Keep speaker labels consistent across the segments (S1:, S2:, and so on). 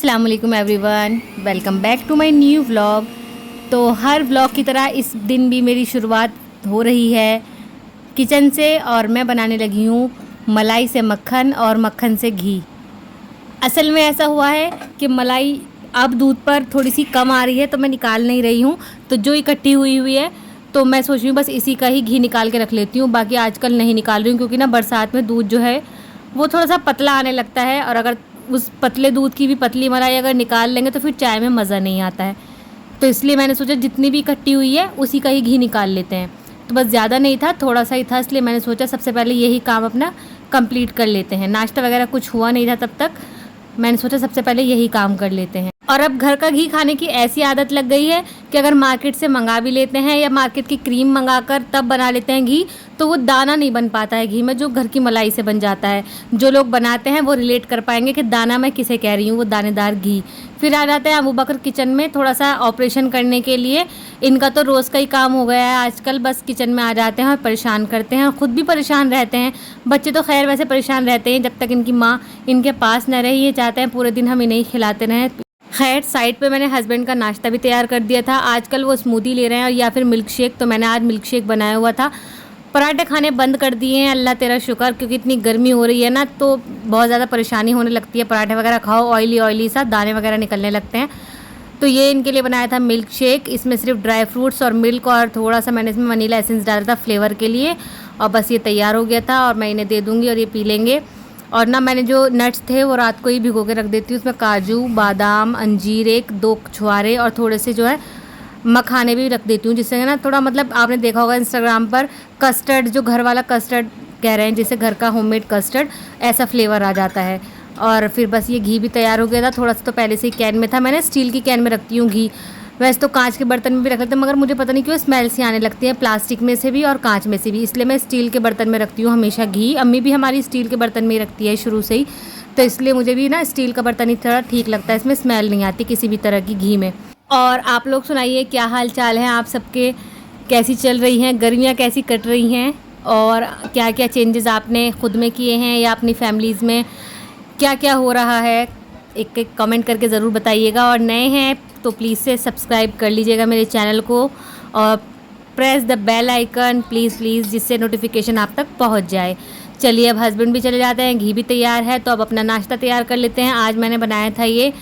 S1: अस्सलाम वालेकुम everyone, welcome back to my new vlog. तो हर व्लॉग की तरह इस दिन भी मेरी शुरुआत हो रही है किचन से और मैं बनाने लगी हूँ मलाई से मक्खन और मक्खन से घी। असल में ऐसा हुआ है कि मलाई अब दूध पर थोड़ी सी कम आ रही है तो मैं निकाल नहीं रही हूँ, तो जो इकट्ठी हुई है तो मैं सोच रही हूँ बस इसी का ही घी निकाल के रख लेती हूँ। बाकी आजकल नहीं निकाल रही हूँ क्योंकि ना बरसात में दूध जो है वो थोड़ा सा पतला आने लगता है, और अगर उस पतले दूध की भी पतली मलाई अगर निकाल लेंगे तो फिर चाय में मज़ा नहीं आता है। तो इसलिए मैंने सोचा जितनी भी इकट्ठी हुई है उसी का ही घी निकाल लेते हैं। तो बस ज़्यादा नहीं था, थोड़ा सा ही था, इसलिए मैंने सोचा सबसे पहले यही काम अपना कंप्लीट कर लेते हैं। नाश्ता वगैरह कुछ हुआ नहीं था तब तक, मैंने सोचा सबसे पहले यही काम कर लेते हैं। और अब घर का घी खाने की ऐसी आदत लग गई है कि अगर मार्केट से मंगा भी लेते हैं या मार्केट की क्रीम मंगाकर तब बना लेते हैं घी, तो वो दाना नहीं बन पाता है घी में जो घर की मलाई से बन जाता है। जो लोग बनाते हैं वो रिलेट कर पाएंगे कि दाना मैं किसे कह रही हूँ, वो दानेदार घी। फिर आ जाते हैं अबू बकर किचन में थोड़ा सा ऑपरेशन करने के लिए। इनका तो रोज़ का ही काम हो गया है आजकल, बस किचन में आ जाते हैं और परेशान करते हैं, और ख़ुद भी परेशान रहते हैं। बच्चे तो खैर वैसे परेशान रहते हैं जब तक इनकी माँ इनके पास न रहे, ये चाहते हैं पूरे दिन हम इन्हें खिलाते रहें। खैर साइड पे मैंने हस्बैंड का नाश्ता भी तैयार कर दिया था। आजकल वो स्मूदी ले रहे हैं और या फिर मिल्क शेक, तो मैंने आज मिल्क शेक बनाया हुआ था। पराठे खाने बंद कर दिए हैं, अल्लाह तेरा शुक्र, क्योंकि इतनी गर्मी हो रही है ना तो बहुत ज़्यादा परेशानी होने लगती है। पराठे वगैरह खाओ ऑयली ऑयली सा, दाने वगैरह निकलने लगते हैं। तो ये इनके लिए बनाया था मिल्क शेक। इसमें सिर्फ ड्राई फ्रूट्स और मिल्क और थोड़ा सा मैंने इसमें वनीला एसेंस डाला था फ्लेवर के लिए, और बस ये तैयार हो गया था और मैं इन्हें दे दूँगी और ये पी लेंगे। और ना मैंने जो नट्स थे वो रात को ही भिगो के रख देती हूँ। उसमें काजू, बादाम, अंजीर, 1-2 छुहारे और थोड़े से जो है मखाने भी रख देती हूँ, जिससे ना थोड़ा मतलब आपने देखा होगा इंस्टाग्राम पर कस्टर्ड, जो घर वाला कस्टर्ड कह रहे हैं जिसे घर का होममेड कस्टर्ड, ऐसा फ्लेवर आ जाता है। और फिर बस ये घी भी तैयार हो गया था। थोड़ा सा तो पहले से ही कैन में था, मैंने स्टील की कैन में रखती हूँ घी। वैसे तो कांच के बर्तन में भी रख लेते हैं, मगर मुझे पता नहीं क्यों स्मेल सी आने लगती है प्लास्टिक में से भी और कांच में से भी, इसलिए मैं स्टील के बर्तन में रखती हूँ हमेशा घी। अम्मी भी हमारी स्टील के बर्तन में ही रखती है शुरू से ही, तो इसलिए मुझे भी ना स्टील का बर्तन ही थोड़ा ठीक लगता है, इसमें स्मेल नहीं आती किसी भी तरह की घी में। और आप लोग सुनाइए क्या हाल चाल है आप सबके, कैसी चल रही हैं गर्मियाँ, कैसी कट रही हैं, और क्या क्या चेंजेस आपने ख़ुद में किए हैं या अपनी फैमिलीज़ में क्या क्या हो रहा है, एक एक कमेंट करके ज़रूर बताइएगा। और नए हैं तो प्लीज़ से सब्सक्राइब कर लीजिएगा मेरे चैनल को और press the bell icon please जिससे नोटिफिकेशन आप तक पहुंच जाए। चलिए अब हस्बैंड भी चले जाते हैं, घी भी तैयार है, तो अब अपना नाश्ता तैयार कर लेते हैं। आज मैंने बनाया था ये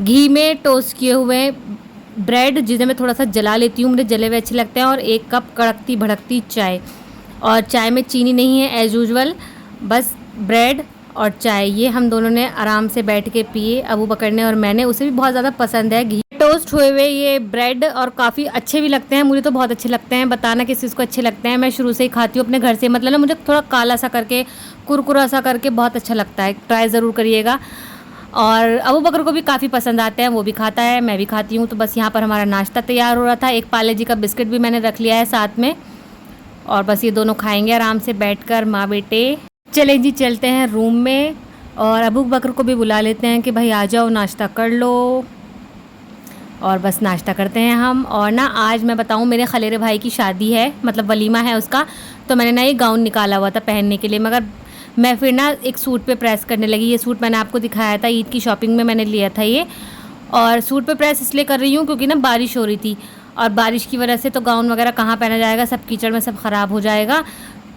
S1: घी में टोस्ट किए हुए ब्रेड, जिसे मैं थोड़ा सा जला लेती हूँ, मुझे जले हुए अच्छे लगते हैं, और 1 कप कड़कती भड़कती चाय। और चाय में चीनी नहीं है एज़ यूजुअल, बस ब्रेड और चाय, ये हम दोनों ने आराम से बैठ के पिए, अबू बकर ने और मैंने। उसे भी बहुत ज़्यादा पसंद है घी टोस्ट हुए हुए ये ब्रेड, और काफ़ी अच्छे भी लगते हैं, मुझे तो बहुत अच्छे लगते हैं। बताना किस चीज़ को अच्छे लगते हैं, मैं शुरू से ही खाती हूँ अपने घर से, मतलब ना मुझे थोड़ा काला सा करके कुरकुरा सा करके बहुत अच्छा लगता है, ट्राई ज़रूर करिएगा। और अबू बकर को भी काफ़ी पसंद आते हैं, वो भी खाता है, मैं भी खाती हूँ। तो बस यहाँ पर हमारा नाश्ता तैयार हो रहा था। एक पार्ले जी का बिस्किट भी मैंने रख लिया है साथ में, और बस ये दोनों खाएँगे आराम से बैठ कर माँ बेटे। चले जी चलते हैं रूम में और अबू बकर को भी बुला लेते हैं कि भाई आ जाओ नाश्ता कर लो, और बस नाश्ता करते हैं हम। और ना आज मैं बताऊं मेरे खलेरे भाई की शादी है, मतलब वलीमा है उसका, तो मैंने ना ये गाउन निकाला हुआ था पहनने के लिए, मगर मैं फिर ना एक सूट पे प्रेस करने लगी। ये सूट मैंने आपको दिखाया था, ईद की शॉपिंग में मैंने लिया था ये, और सूट पे प्रेस इसलिए कर रही हूँ क्योंकि ना बारिश हो रही थी, और बारिश की वजह से तो गाउन वगैरह कहाँ पहना जाएगा, सब कीचड़ में सब ख़राब हो जाएगा,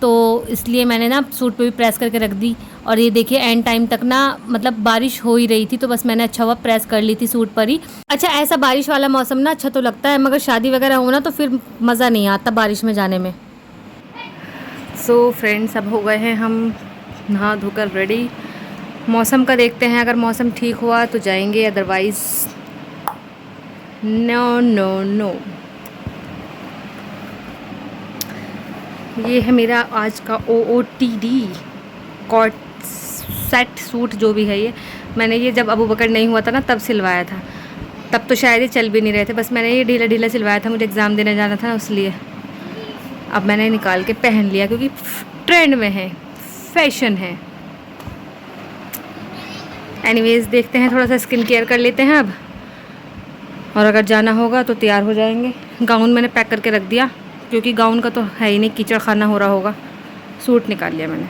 S1: तो इसलिए मैंने ना सूट पे भी प्रेस करके रख दी। और ये देखिए एंड टाइम तक ना मतलब बारिश हो ही रही थी, तो बस मैंने अच्छा हुआ प्रेस कर ली थी सूट पर ही। अच्छा ऐसा बारिश वाला मौसम ना अच्छा तो लगता है, मगर शादी वगैरह हो ना तो फिर मज़ा नहीं आता बारिश में जाने में। सो फ्रेंड्स अब हो गए हैं हम नहा धोकर रेडी। मौसम का देखते हैं, अगर मौसम ठीक हुआ तो जाएंगे, अदरवाइज़ नो नो नो। ये है मेरा आज का OOTD कॉट सेट सूट, जो भी है ये मैंने ये जब अबू बकर नहीं हुआ था ना तब सिलवाया था, तब तो शायद ये चल भी नहीं रहे थे, बस मैंने ये ढीला ढीला सिलवाया था, मुझे एग्ज़ाम देने जाना था इसलिए। अब मैंने निकाल के पहन लिया क्योंकि ट्रेंड में है, फैशन है। एनीवेज़ देखते हैं, थोड़ा सा स्किन केयर कर लेते हैं अब, और अगर जाना होगा तो तैयार हो जाएंगे। गाउन मैंने पैक करके रख दिया क्योंकि गाउन का तो है ही नहीं, कीचड़ खाना हो रहा होगा। सूट निकाल लिया मैंने।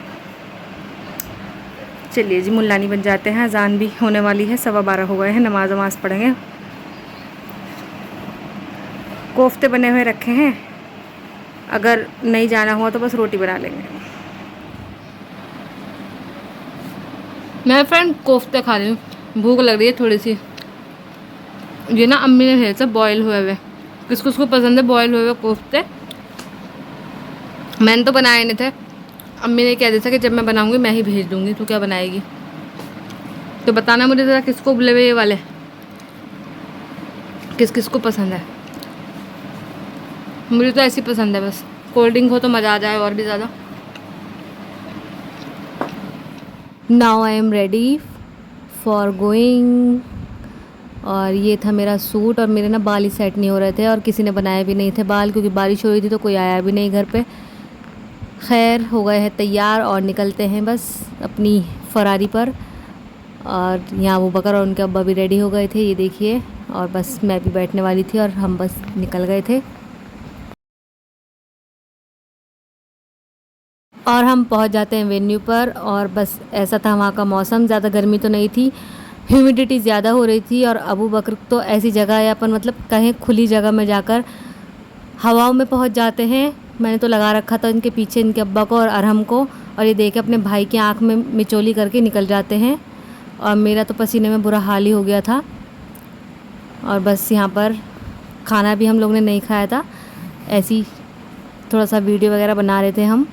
S1: चलिए जी मुल्लानी बन जाते हैं, अजान भी होने वाली है, 12:15 हो गए हैं, नमाज वमाज पढ़ेंगे। कोफ्ते बने हुए रखे हैं, अगर नहीं जाना हुआ तो बस रोटी बना लेंगे। मैं फ्रेंड कोफ्ते खा रही हूँ, भूख लग रही है थोड़ी सी। ये ना अम्मी ने भेजा बॉयल हुए हुए, किसको किसको पसंद है बॉयल हुए हुए कोफ्ते। मैंने तो बनाए नहीं थे, अम्मी ने कह दिया था कि जब मैं बनाऊंगी मैं ही भेज दूंगी, तो क्या बनाएगी। तो बताना मुझे ज़रा किसको उबले हुए ये वाले किस किस को पसंद है। मुझे तो ऐसी पसंद है, बस कोल्ड ड्रिंक हो तो मज़ा आ जाए और भी ज़्यादा। Now I am ready for going. और ये था मेरा सूट, और मेरे ना बाल ही सेट नहीं हो रहे थे और किसी ने बनाए भी नहीं थे बाल, क्योंकि बारिश हो रही थी तो कोई आया भी नहीं घर पे। खैर हो गए हैं तैयार और निकलते हैं बस अपनी फरारी पर। और यहाँ अबू बकर और उनके अब्बा भी रेडी हो गए थे, ये देखिए। और बस मैं भी बैठने वाली थी और हम बस निकल गए थे। और हम पहुँच जाते हैं वेन्यू पर। और बस ऐसा था वहाँ का मौसम, ज़्यादा गर्मी तो नहीं थी, ह्यूमिडिटी ज़्यादा हो रही थी। और अबू बकर तो ऐसी जगह है अपन मतलब कहीं खुली जगह में जाकर हवाओं में पहुँच जाते हैं। मैंने तो लगा रखा था इनके पीछे इनके अब्बा को और अरहम को, और ये देख के अपने भाई की आँख में मिचोली करके निकल जाते हैं। और मेरा तो पसीने में बुरा हाल ही हो गया था। और बस यहाँ पर खाना भी हम लोग ने नहीं खाया था, ऐसी थोड़ा सा वीडियो वगैरह बना रहे थे हम।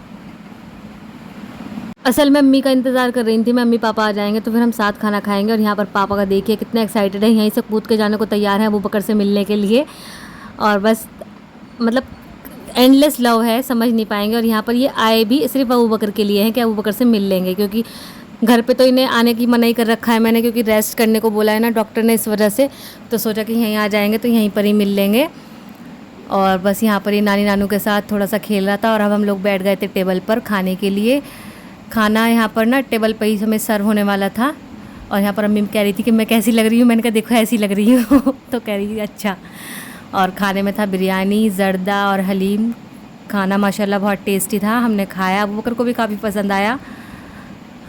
S1: असल में अम्मी का इंतज़ार कर रही थी, मैं अम्मी पापा आ जाएंगे तो फिर हम साथ खाना खाएंगे। और यहाँ पर पापा का देखिए कितना एक्साइटेड है, यहीं से कूद के जाने को तैयार है अबू बकर से मिलने के लिए। और बस मतलब एंडलेस लव है, समझ नहीं पाएंगे। और यहाँ पर ये आए भी सिर्फ अबू बकर के लिए हैं कि अबू बकर से मिल लेंगे, क्योंकि घर पे तो इन्हें आने की मनाही कर रखा है मैंने, क्योंकि रेस्ट करने को बोला है ना डॉक्टर ने, इस वजह से। तो सोचा कि यहीं आ जाएंगे तो यहीं पर ही मिल लेंगे। और बस यहाँ पर ये नानी नानू के साथ थोड़ा सा खेल रहा था। और अब हम लोग बैठ गए थे टेबल पर खाने के लिए। खाना यहाँ पर ना टेबल पर ही हमें सर्व होने वाला था। और यहाँ पर अम्मी कह रही थी कि मैं कैसी लग रही हूँ, मैंने कहा देखो ऐसी लग रही हूँ तो कह रही थी अच्छा। और खाने में था बिरयानी, जर्दा और हलीम। खाना माशाल्लाह बहुत टेस्टी था, हमने खाया, अबू बकर को भी काफ़ी पसंद आया,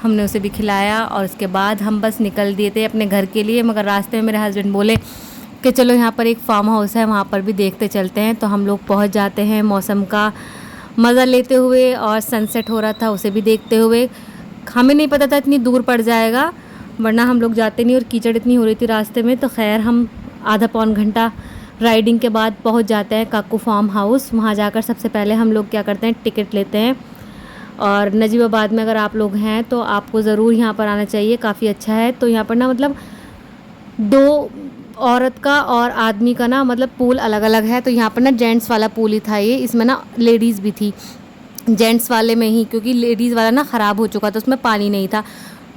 S1: हमने उसे भी खिलाया। और उसके बाद हम बस निकल दिए थे अपने घर के लिए। मगर रास्ते में मेरे हस्बैंड बोले कि चलो यहाँ पर एक फार्म हाउस है, वहाँ पर भी देखते चलते हैं। तो हम लोग पहुँच जाते हैं मौसम का मज़ा लेते हुए, और सनसेट हो रहा था उसे भी देखते हुए। हमें नहीं पता था इतनी दूर पड़ जाएगा, वरना हम लोग जाते नहीं। और कीचड़ इतनी हो रही थी रास्ते में, तो खैर हम आधा पौन घंटा राइडिंग के बाद पहुंच जाते हैं काकू फार्म हाउस। वहां जाकर सबसे पहले हम लोग क्या करते हैं, टिकट लेते हैं। और नजीबाबाद में अगर आप लोग हैं तो आपको ज़रूर यहाँ पर आना चाहिए, काफ़ी अच्छा है। तो यहाँ पर ना मतलब 2 औरत का और आदमी का ना मतलब पूल अलग अलग है। तो यहाँ पर ना जेंट्स वाला पूल ही था ये, इसमें ना लेडीज़ भी थी जेंट्स वाले में ही, क्योंकि लेडीज़ वाला ना ख़राब हो चुका था, उसमें पानी नहीं था।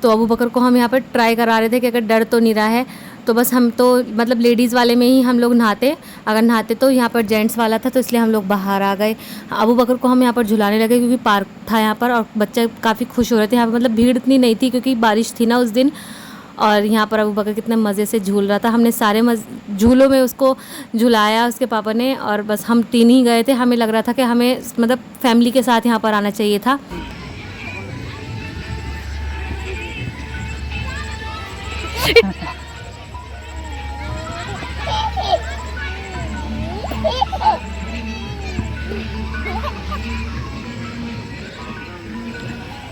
S1: तो अबू बकर को हम यहाँ पर ट्राई करा रहे थे कि अगर डर तो नहीं रहा है, तो बस हम तो मतलब लेडीज़ वाले में ही हम लोग नहाते, अगर नहाते तो यहाँ पर जेंट्स वाला था, तो इसलिए हम लोग बाहर आ गए। अबू बकर को हम यहाँ पर झुलाने लगे, क्योंकि पार्क था यहाँ पर और बच्चे काफ़ी खुश हो रहे थे। यहाँ पर मतलब भीड़ इतनी नहीं थी क्योंकि बारिश थी ना उस दिन। और यहाँ पर अबू बकर कितने मज़े से झूल रहा था, हमने सारे झूलों में उसको झुलाया उसके पापा ने। और बस हम 3 ही गए थे, हमें लग रहा था कि हमें मतलब फैमिली के साथ यहाँ पर आना चाहिए था।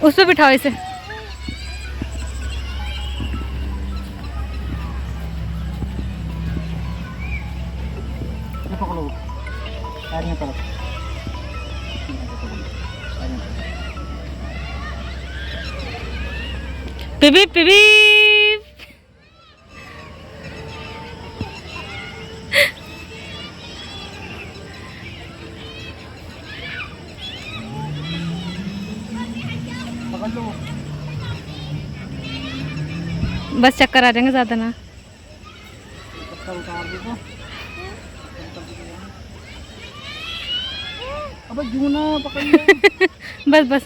S1: उस पर बिठाओ इसे। पिबी पिबी बस चक्कर आ जाएंगे ज़्यादा ना।
S2: अबे जूना पकड़ ले।
S1: बस बस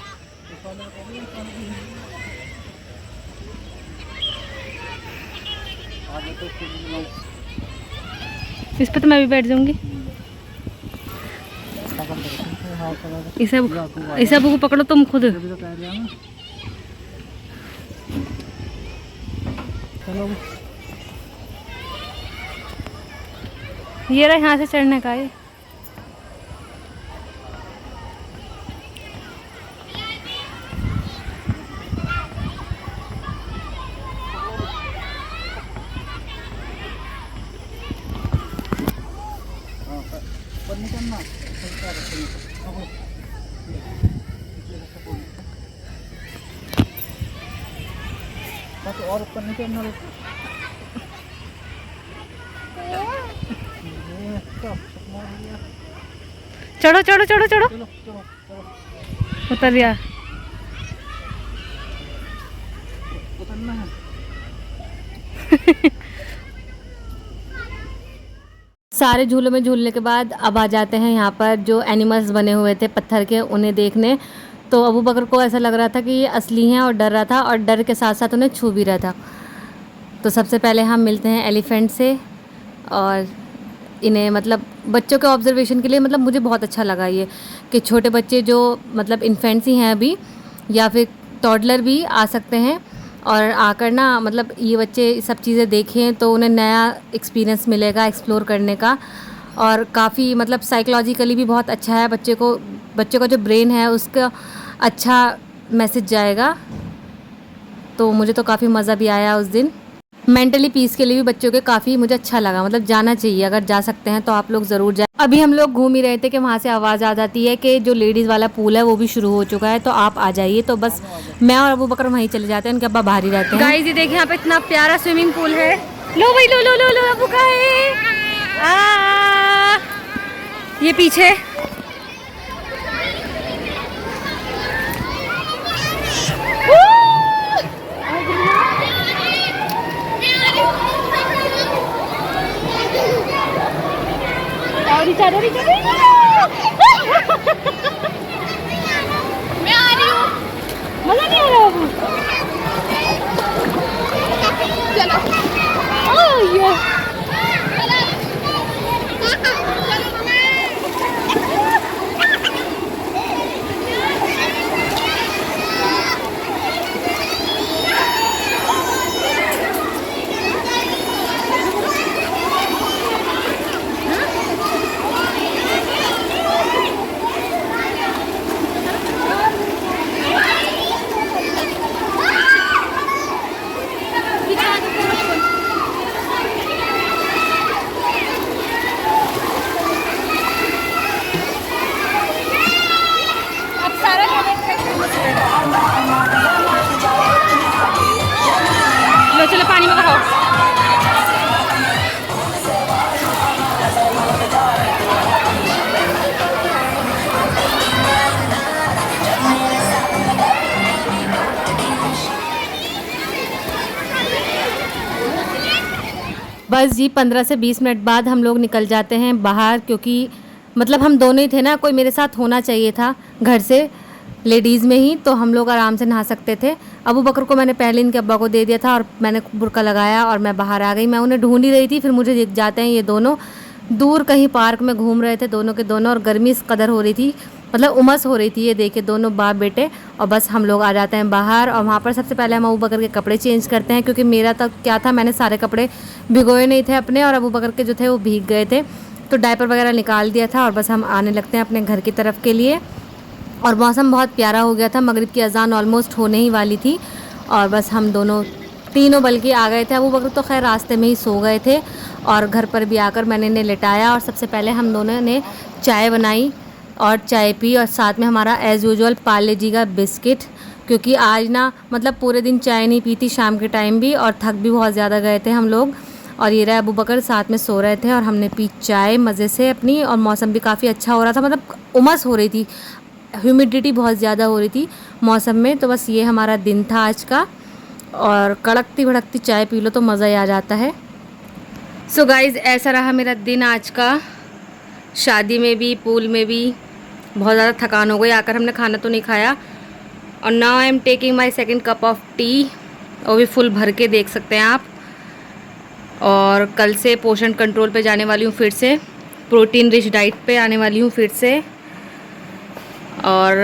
S1: इस पे तो मैं भी बैठ जाऊंगी। इसे को पकड़ो तुम खुद।
S2: चलो
S1: ये रहा यहाँ से चढ़ने का ये।
S2: ऊपर नहीं करना, और ऊपर नहीं करना।
S1: चढ़ो चढ़ो चढ़ो चढ़ो,
S2: चलो चलो चलो,
S1: उतर गया।
S2: उतरना है।
S1: सारे झूलों में झूलने के बाद अब आ जाते हैं यहाँ पर जो एनिमल्स बने हुए थे पत्थर के, उन्हें देखने। तो अबू बकर को ऐसा लग रहा था कि ये असली हैं और डर रहा था, और डर के साथ साथ उन्हें छू भी रहा था। तो सबसे पहले हम मिलते हैं एलिफेंट से, और इन्हें मतलब बच्चों के ऑब्जर्वेशन के लिए मतलब मुझे बहुत अच्छा लगा ये कि छोटे बच्चे जो मतलब इन्फेंट्स ही हैं अभी, या फिर टॉडलर भी आ सकते हैं और आकर ना मतलब ये बच्चे सब चीज़ें देखें तो उन्हें नया एक्सपीरियंस मिलेगा एक्सप्लोर करने का। और काफ़ी मतलब साइकोलॉजिकली भी बहुत अच्छा है, बच्चे का जो ब्रेन है उसका अच्छा मैसेज जाएगा। तो मुझे तो काफ़ी मज़ा भी आया उस दिन। मेंटली पीस के लिए भी बच्चों के काफ़ी मुझे अच्छा लगा, मतलब जाना चाहिए, अगर जा सकते हैं तो आप लोग ज़रूर जाएं। अभी हम लोग घूम ही रहे थे कि वहाँ से आवाज़ आ जाती है कि जो लेडीज़ वाला पूल है वो भी शुरू हो चुका है, तो आप आ जाइए। तो बस मैं और अबू बकर वहीं चले जाते हैं, उनके अब्बा बाहर ही रहते हैं। गाइस ये देखिए यहाँ पे इतना प्यारा स्विमिंग पूल है। लो भाई लो लो लो लो, अबू का है। ये पीछे
S3: मैं आ रही हूँ।
S1: मज़ा नहीं आ रहा अबू।
S3: चलो
S1: ये लो चलो पानी में खाओ। बस जी 15 से 20 मिनट बाद हम लोग निकल जाते हैं बाहर, क्योंकि मतलब हम दोनों ही थे ना, कोई मेरे साथ होना चाहिए था घर से, लेडीज़ में ही, तो हम लोग आराम से नहा सकते थे। अबू बकर को मैंने पहले इनके अब्बा को दे दिया था और मैंने बुर्का लगाया और मैं बाहर आ गई। मैं उन्हें ढूंढ ही रही थी, फिर मुझे दिख जाते हैं ये दोनों दूर कहीं पार्क में घूम रहे थे दोनों के दोनों, और गर्मी इस कदर हो रही थी, मतलब उमस हो रही थी, ये देखे दोनों बाप बेटे। और बस हम लोग आ जाते हैं बाहर, और वहाँ पर सबसे पहले हम अबू बकर के कपड़े चेंज करते हैं, क्योंकि मेरा तो क्या था, मैंने सारे कपड़े भिगोए नहीं थे अपने, और अबू बकर के जो थे वो भीग गए थे, तो डायपर वगैरह निकाल दिया था। और बस हम आने लगते हैं अपने घर की तरफ के लिए। और मौसम बहुत प्यारा हो गया था, मगरिब की अजान ऑलमोस्ट होने ही वाली थी, और बस हम दोनों तीनों बल्कि आ गए थे। अबू बकर तो खैर रास्ते में ही सो गए थे, और घर पर भी आकर मैंने इन्हें लिटाया, और सबसे पहले हम दोनों ने चाय बनाई और चाय पी, और साथ में हमारा एज़ यूजुअल पार्ले जी का बिस्किट, क्योंकि आज ना मतलब पूरे दिन चाय नहीं पी थी, शाम के टाइम भी, और थक भी बहुत ज़्यादा गए थे हम लोग। और ये रहा अबू बकर साथ में सो रहे थे, और हमने पी चाय मज़े से अपनी, और मौसम भी काफ़ी अच्छा हो रहा था, मतलब उमस हो रही थी, ह्यूमिडिटी बहुत ज़्यादा हो रही थी मौसम में। तो बस ये हमारा दिन था आज का, और कड़कती भड़कती चाय पी लो तो मज़ा ही आ जाता है। सो गाइज़ ऐसा रहा मेरा दिन आज का, शादी में भी पूल में भी बहुत ज़्यादा थकान हो गई, आकर हमने खाना तो नहीं खाया। और now I am taking my second cup of T, वो भी फुल भर के, देख सकते हैं आप। और कल से पोषण कंट्रोल पे जाने वाली हूँ, फिर से प्रोटीन रिच डाइट पे आने वाली हूँ फिर से। और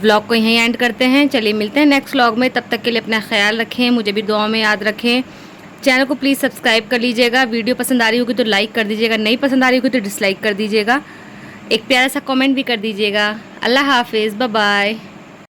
S1: व्लॉग को यहीं एंड करते हैं। चलिए मिलते हैं नेक्स्ट व्लॉग में, तब तक के लिए अपना ख्याल रखें, मुझे भी दुआ में याद रखें। चैनल को प्लीज़ सब्सक्राइब कर लीजिएगा। वीडियो पसंद आ रही होगी तो लाइक कर दीजिएगा, नहीं पसंद आ रही होगी तो डिसलाइक कर दीजिएगा। एक प्यारा सा कमेंट भी कर दीजिएगा। अल्लाह हाफिज़, बाय बाय।